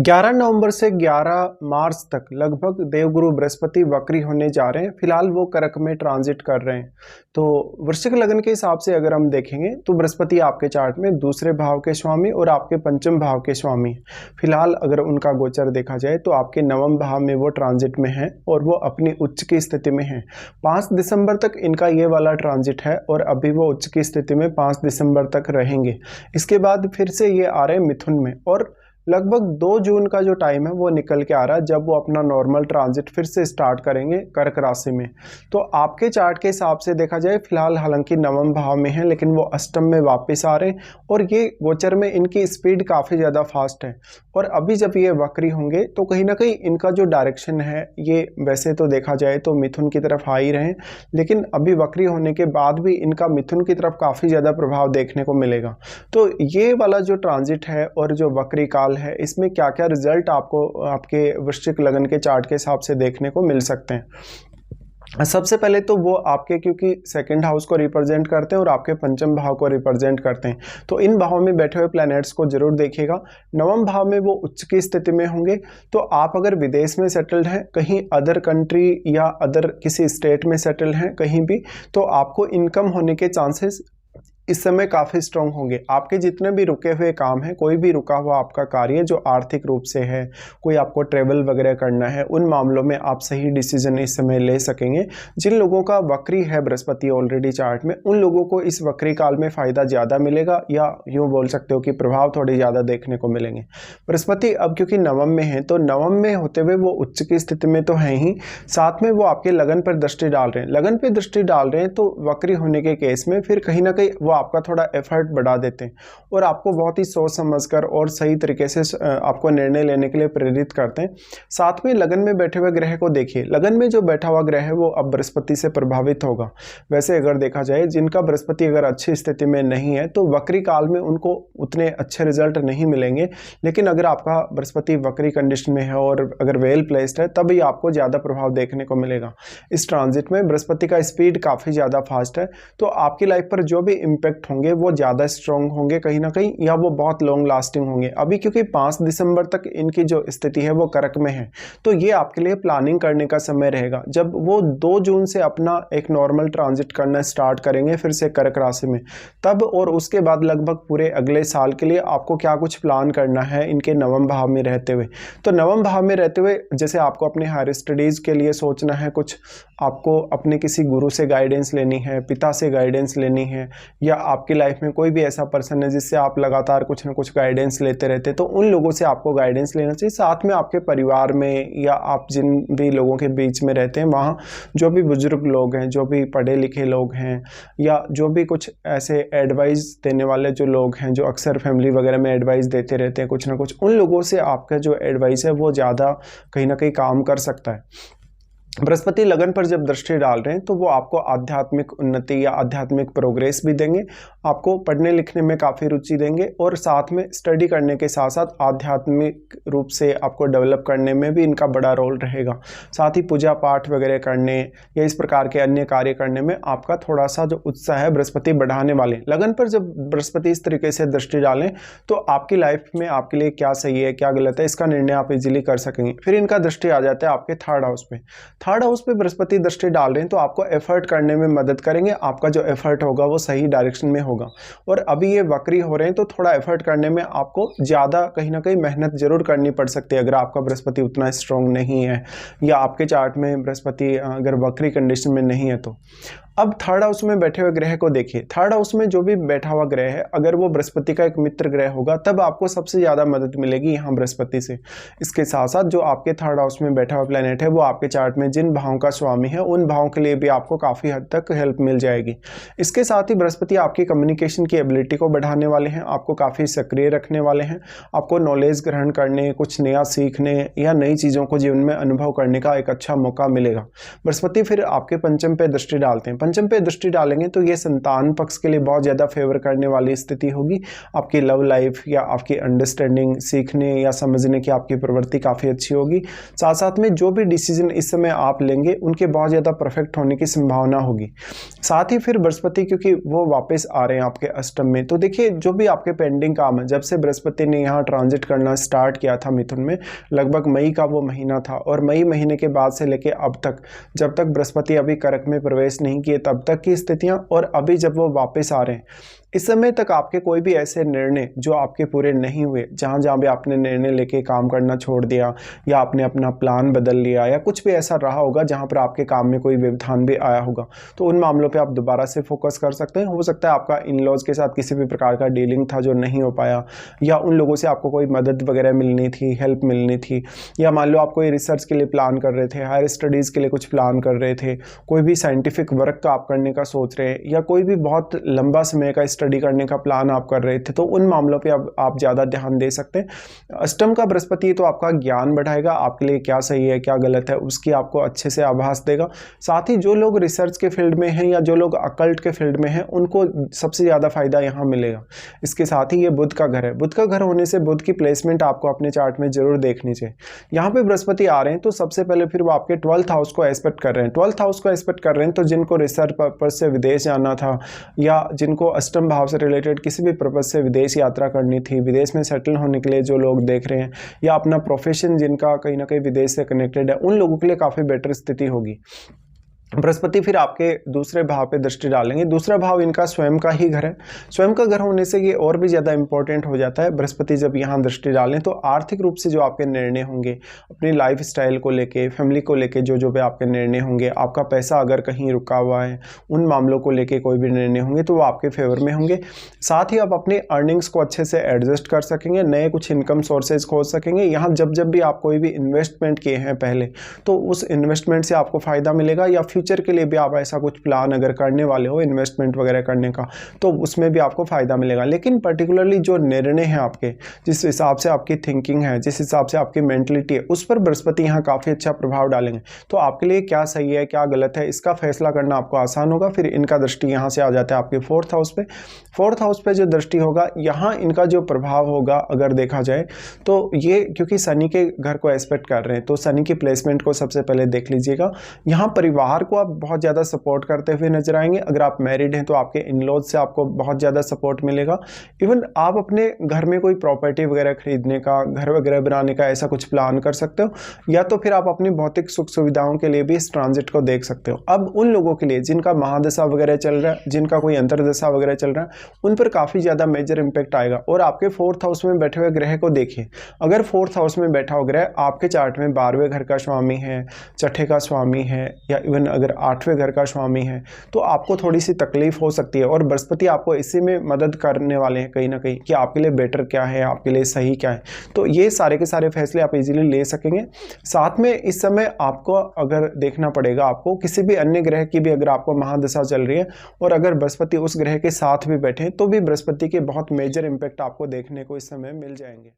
11 नवंबर से 11 मार्च तक लगभग देवगुरु बृहस्पति वक्री होने जा रहे हैं। फिलहाल वो कर्क में ट्रांजिट कर रहे हैं। तो वृश्चिक लगन के हिसाब से अगर हम देखेंगे तो बृहस्पति आपके चार्ट में दूसरे भाव के स्वामी और आपके पंचम भाव के स्वामी। फिलहाल अगर उनका गोचर देखा जाए तो आपके नवम भाव में वो ट्रांजिट में है और वो अपनी उच्च की स्थिति में है। 5 दिसंबर तक इनका ये वाला ट्रांजिट है और अभी वो उच्च की स्थिति में 5 दिसंबर तक रहेंगे। इसके बाद फिर से ये आ रहे हैं मिथुन में और लगभग 2 जून का जो टाइम है वो निकल के आ रहा है जब वो अपना नॉर्मल ट्रांजिट फिर से स्टार्ट करेंगे कर्क राशि में। तो आपके चार्ट के हिसाब से देखा जाए फिलहाल हालांकि नवम भाव में है लेकिन वो अष्टम में वापस आ रहे हैं और ये गोचर में इनकी स्पीड काफ़ी ज़्यादा फास्ट है। और अभी जब ये वक्री होंगे तो कहीं ना कहीं इनका जो डायरेक्शन है ये वैसे तो देखा जाए तो मिथुन की तरफ आ ही रहे हैं, लेकिन अभी वक्री होने के बाद भी इनका मिथुन की तरफ काफ़ी ज़्यादा प्रभाव देखने को मिलेगा। तो ये वाला जो ट्रांजिट है और जो वक्री काल है इसमें क्या क्या रिजल्ट आपको आपके वृश्चिक लगन के चार्ट के हिसाब से देखने को मिल सकते हैं। सबसे पहले तो वो आपके क्योंकि सेकंड हाउस को रिप्रेजेंट करते हैं और आपके पंचम भाव को रिप्रेजेंट करते हैं तो इन भावों में बैठे हुए प्लैनेट्स को जरूर देखिएगा। नवम भाव में वो उच्च की स्थिति में होंगे तो आप अगर विदेश में सेटल्ड हैं, कहीं अदर कंट्री या अदर किसी स्टेट में सेटल्ड हैं कहीं भी, तो आपको इनकम होने के चांसेस इस समय काफ़ी स्ट्रॉन्ग होंगे। आपके जितने भी रुके हुए काम हैं, कोई भी रुका हुआ आपका कार्य जो आर्थिक रूप से है, कोई आपको ट्रेवल वगैरह करना है, उन मामलों में आप सही डिसीजन इस समय ले सकेंगे। जिन लोगों का वक्री है बृहस्पति ऑलरेडी चार्ट में, उन लोगों को इस वक्री काल में फ़ायदा ज़्यादा मिलेगा या यूँ बोल सकते हो कि प्रभाव थोड़े ज़्यादा देखने को मिलेंगे। बृहस्पति अब क्योंकि नवम में है तो नवम में होते हुए वो उच्च की स्थिति में तो है ही, साथ में वो आपके लगन पर दृष्टि डाल रहे हैं। लगन पर दृष्टि डाल रहे हैं तो वक्री होने के केस में फिर कहीं ना कहीं वो आपका थोड़ा एफर्ट बढ़ा देते हैं और आपको बहुत ही सोच समझकर और सही तरीके से आपको निर्णय लेने के लिए प्रेरित करते हैं। साथ में लगन में बैठे हुए ग्रह को देखिए, लगन में जो बैठा हुआ ग्रह है वो अब बृहस्पति से प्रभावित होगा। वैसे अगर देखा जाए जिनका बृहस्पति अगर अच्छी स्थिति में नहीं है तो वक्री काल में उनको उतने अच्छे रिजल्ट नहीं मिलेंगे, लेकिन अगर आपका बृहस्पति वक्री कंडीशन में है और अगर वेल प्लेस्ड है तभी आपको ज़्यादा प्रभाव देखने को मिलेगा। इस ट्रांजिट में बृहस्पति का स्पीड काफ़ी ज़्यादा फास्ट है तो आपकी लाइफ पर जो भी इम्पैक्ट होंगे वो ज़्यादा स्ट्रॉन्ग होंगे कहीं ना कहीं, या वो बहुत लॉन्ग लास्टिंग होंगे। अभी क्योंकि 5 दिसंबर तक इनकी जो स्थिति है वो कर्क में है तो ये आपके लिए प्लानिंग करने का समय रहेगा। जब वो 2 जून से अपना एक नॉर्मल ट्रांजिट करना स्टार्ट करेंगे फिर से कर्क राशि में, तब और उसके बाद लगभग पूरे अगले साल के लिए आपको क्या कुछ प्लान करना है इनके नवम भाव में रहते हुए। तो नवम भाव में रहते हुए जैसे आपको अपने हायर स्टडीज़ के लिए सोचना है, कुछ आपको अपने किसी गुरु से गाइडेंस लेनी है, पिता से गाइडेंस लेनी है, या आपकी लाइफ में कोई भी ऐसा पर्सन है जिससे आप लगातार कुछ ना कुछ गाइडेंस लेते रहते, तो उन लोगों से आपको गाइडेंस लेना चाहिए। साथ में आपके परिवार में या आप जिन भी लोगों के बीच में रहते हैं वहाँ जो भी बुजुर्ग लोग हैं, जो भी पढ़े लिखे लोग हैं, या जो भी कुछ ऐसे एडवाइस देने वाले जो लोग हैं जो अक्सर फैमिली वगैरह में एडवाइस देते रहते हैं कुछ ना कुछ, उन लोगों से आपका जो एडवाइस है वो ज़्यादा कहीं ना कहीं काम कर सकता है। बृहस्पति लगन पर जब दृष्टि डाल रहे हैं तो वो आपको आध्यात्मिक उन्नति या आध्यात्मिक प्रोग्रेस भी देंगे, आपको पढ़ने लिखने में काफ़ी रुचि देंगे और साथ में स्टडी करने के साथ साथ आध्यात्मिक रूप से आपको डेवलप करने में भी इनका बड़ा रोल रहेगा। साथ ही पूजा पाठ वगैरह करने या इस प्रकार के अन्य कार्य करने में आपका थोड़ा सा जो उत्साह है बृहस्पति बढ़ाने वाले। लगन पर जब बृहस्पति इस तरीके से दृष्टि डालें तो आपकी लाइफ में आपके लिए क्या सही है क्या गलत है इसका निर्णय आप इजीली कर सकेंगे। फिर इनका दृष्टि आ जाता है आपके थर्ड हाउस पे। थर्ड हाउस पे बृहस्पति दृष्टि डाल रहे हैं तो आपको एफर्ट करने में मदद करेंगे, आपका जो एफर्ट होगा वो सही डायरेक्शन में होगा। और अभी ये वक्री हो रहे हैं तो थोड़ा एफर्ट करने में आपको ज़्यादा कहीं ना कहीं मेहनत जरूर करनी पड़ सकती है अगर आपका बृहस्पति उतना स्ट्रॉन्ग नहीं है या आपके चार्ट में बृहस्पति अगर वक्री कंडीशन में नहीं है तो। अब थर्ड हाउस में बैठे हुए ग्रह को देखिए, थर्ड हाउस में जो भी बैठा हुआ ग्रह है अगर वो बृहस्पति का एक मित्र ग्रह होगा तब आपको सबसे ज़्यादा मदद मिलेगी यहाँ बृहस्पति से। इसके साथ साथ जो आपके थर्ड हाउस में बैठा हुआ प्लेनेट है वो आपके चार्ट में जिन भावों का स्वामी है उन भावों के लिए भी आपको काफ़ी हद तक हेल्प मिल जाएगी। इसके साथ ही बृहस्पति आपकी कम्युनिकेशन की एबिलिटी को बढ़ाने वाले हैं, आपको काफ़ी सक्रिय रखने वाले हैं, आपको नॉलेज ग्रहण करने, कुछ नया सीखने या नई चीज़ों को जीवन में अनुभव करने का एक अच्छा मौका मिलेगा। बृहस्पति फिर आपके पंचम पे दृष्टि डालते हैं। पंचम पे दृष्टि डालेंगे तो ये संतान पक्ष के लिए बहुत ज़्यादा फेवर करने वाली स्थिति होगी। आपकी लव लाइफ या आपकी अंडरस्टैंडिंग, सीखने या समझने की आपकी प्रवृत्ति काफ़ी अच्छी होगी। साथ साथ में जो भी डिसीजन इस समय आप लेंगे उनके बहुत ज़्यादा परफेक्ट होने की संभावना होगी। साथ ही फिर बृहस्पति क्योंकि वो वापस आ रहे हैं आपके अष्टम में, तो देखिए जो भी आपके पेंडिंग काम है, जब से बृहस्पति ने यहाँ ट्रांजिट करना स्टार्ट किया था मिथुन में, लगभग मई का वो महीना था, और मई महीने के बाद से लेके अब तक, जब तक बृहस्पति अभी कर्क में प्रवेश नहीं किए तब तक की स्थितियां, और अभी जब वो वापस आ रहे हैं इस समय तक आपके कोई भी ऐसे निर्णय जो आपके पूरे नहीं हुए, जहाँ जहाँ भी आपने निर्णय लेके काम करना छोड़ दिया या आपने अपना प्लान बदल लिया या कुछ भी ऐसा रहा होगा जहाँ पर आपके काम में कोई व्यवधान भी आया होगा, तो उन मामलों पे आप दोबारा से फोकस कर सकते हैं। हो सकता है आपका इन लॉज के साथ किसी भी प्रकार का डीलिंग था जो नहीं हो पाया, या उन लोगों से आपको कोई मदद वगैरह मिलनी थी, हेल्प मिलनी थी, या मान लो आप कोई रिसर्च के लिए प्लान कर रहे थे, हायर स्टडीज़ के लिए कुछ प्लान कर रहे थे, कोई भी साइंटिफिक वर्क का आप करने का सोच रहे हैं, या कोई भी बहुत लंबा समय का स्टडी करने का प्लान आप कर रहे थे, तो उन मामलों पे अब आप ज़्यादा ध्यान दे सकते हैं। अष्टम का बृहस्पति तो आपका ज्ञान बढ़ाएगा, आपके लिए क्या सही है क्या गलत है उसकी आपको अच्छे से आभास देगा। साथ ही जो लोग रिसर्च के फील्ड में हैं या जो लोग अकल्ट के फील्ड में हैं उनको सबसे ज़्यादा फायदा यहाँ मिलेगा। इसके साथ ही ये बुध का घर है, बुध का घर होने से बुध की प्लेसमेंट आपको अपने चार्ट में जरूर देखनी चाहिए। यहाँ पे बृहस्पति आ रहे हैं तो सबसे पहले फिर वो आपके 12th हाउस को एस्पेक्ट कर रहे हैं। 12th हाउस को एस्पेक्ट कर रहे हैं तो जिनको रिसर्च पर्पज से विदेश जाना था, या जिनको अष्टम भाव से रिलेटेड किसी भी पर्पज से विदेश यात्रा करनी थी, विदेश में सेटल होने के लिए जो लोग देख रहे हैं, या अपना प्रोफेशन जिनका कहीं ना कहीं विदेश से कनेक्टेड है, उन लोगों के लिए काफ़ी बेटर स्थिति होगी। बृहस्पति फिर आपके दूसरे भाव पे दृष्टि डालेंगे। दूसरा भाव इनका स्वयं का ही घर है। स्वयं का घर होने से ये और भी ज़्यादा इंपॉर्टेंट हो जाता है। बृहस्पति जब यहाँ दृष्टि डालें तो आर्थिक रूप से जो आपके निर्णय होंगे, अपनी लाइफ स्टाइल को लेके, फैमिली को लेके जो भी आपके निर्णय होंगे, आपका पैसा अगर कहीं रुका हुआ है, उन मामलों को लेके कोई भी निर्णय होंगे तो वो आपके फेवर में होंगे। साथ ही आप अपने अर्निंग्स को अच्छे से एडजस्ट कर सकेंगे, नए कुछ इनकम सोर्सेज खोज सकेंगे। यहाँ जब भी आप कोई भी इन्वेस्टमेंट किए हैं पहले, तो उस इन्वेस्टमेंट से आपको फ़ायदा मिलेगा, या फ्यूचर के लिए भी आप ऐसा कुछ प्लान अगर करने वाले हो इन्वेस्टमेंट वगैरह करने का, तो उसमें भी आपको फायदा मिलेगा। लेकिन पर्टिकुलरली जो निर्णय है आपके, जिस हिसाब से आपकी थिंकिंग है, जिस हिसाब से आपकी मेंटलिटी है, उस पर बृहस्पति यहाँ काफ़ी अच्छा प्रभाव डालेंगे। तो आपके लिए क्या सही है क्या गलत है इसका फैसला करना आपको आसान होगा। फिर इनका दृष्टि यहाँ से आ जाता है आपके 4th हाउस पे। 4th हाउस पे जो दृष्टि होगा, यहाँ इनका जो प्रभाव होगा अगर देखा जाए तो ये क्योंकि शनि के घर को एस्पेक्ट कर रहे हैं, तो शनि की प्लेसमेंट को सबसे पहले देख लीजिएगा। यहाँ परिवार को आप बहुत ज़्यादा सपोर्ट करते हुए नजर आएंगे। अगर आप मैरिड हैं तो आपके इन-लॉज से आपको बहुत ज़्यादा सपोर्ट मिलेगा। इवन आप अपने घर में कोई प्रॉपर्टी वगैरह खरीदने का, घर वगैरह बनाने का ऐसा कुछ प्लान कर सकते हो, या तो फिर आप अपनी भौतिक सुख सुविधाओं के लिए भी इस ट्रांजिट को देख सकते हो। अब उन लोगों के लिए जिनका महादशा वगैरह चल रहा है, जिनका कोई अंतरदशा वगैरह चल रहा है, उन पर काफ़ी ज़्यादा मेजर इंपैक्ट आएगा। और आपके 4th हाउस में बैठे हुए ग्रह को देखिए, अगर 4th हाउस में बैठा हुआ ग्रह आपके चार्ट में 12वें घर का स्वामी है, छठे का स्वामी है, या इवन अगर 8वें घर का स्वामी है, तो आपको थोड़ी सी तकलीफ हो सकती है। और बृहस्पति आपको इसी में मदद करने वाले हैं कहीं ना कहीं, कि आपके लिए बेटर क्या है, आपके लिए सही क्या है। तो ये सारे के सारे फैसले आप इजीली ले सकेंगे। साथ में इस समय आपको अगर देखना पड़ेगा, आपको किसी भी अन्य ग्रह की भी अगर आपको महादशा चल रही है और अगर बृहस्पति उस ग्रह के साथ भी बैठे, तो भी बृहस्पति के बहुत मेजर इंपैक्ट आपको देखने को इस समय मिल जाएंगे।